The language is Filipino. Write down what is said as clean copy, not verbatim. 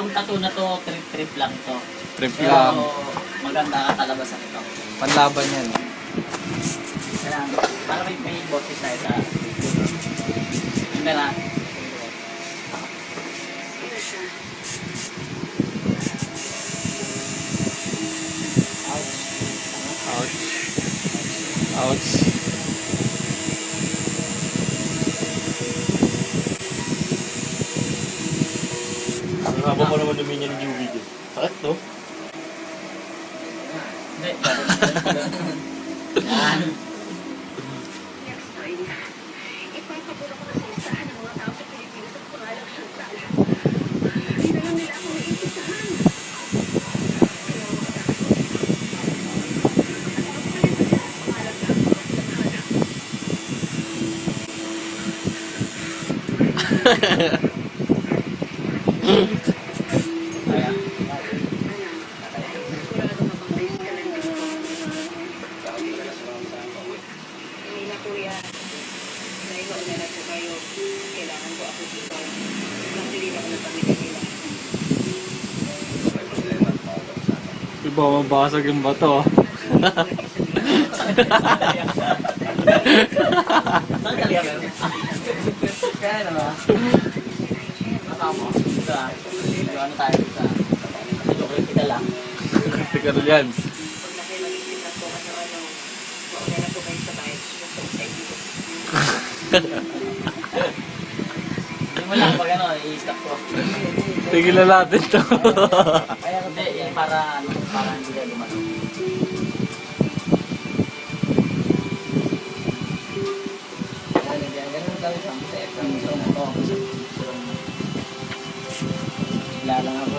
Itong tattoo na to, trip lang to. Trip Pero lang. maganda katalabasan ito. Panlaban yan. Kailangan, para may boses tayo sa camera. Ouch. Ouch. Ang haba pa naman luminya ni Juby dyan. Sakit, no? Hindi, yan. Ipapabura ko na sa listahan ng mga tao sa Pilipinas at pangalang Chantal. Hindi na lang nila ako naiintindihan. Iba, mabasag yung bato. Saan ka liyan? Kaya naman. Nakamo. Sa, ano tayo sa, chocolate kita lang. Tika na yan. Hindi mo lang pag ano, i-stop ko. Tigilan natin to. Kaya hindi, yan para, ano, para hindi ka lumano. Ganun daw siya. Sa F lang ito na to. Wala lang ako.